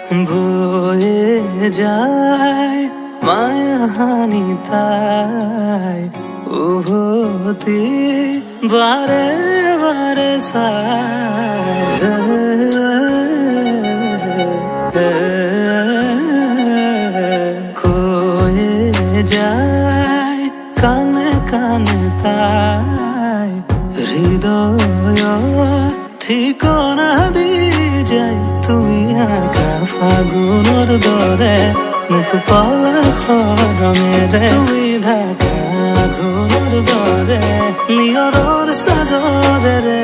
বয়ে যায় মায়াহানি তাই উভতি বারে বারে খয়ে যায় কানে কানে তাই হৃদয় ঠিকনা দি যাই তুমি আঁকা ফাগুনৰ দৰে মুখ পলকৰ মেৰে তুমি ঢাকা ঘূৰৰ দৰে নিয়ৰৰ চাদৰেৰে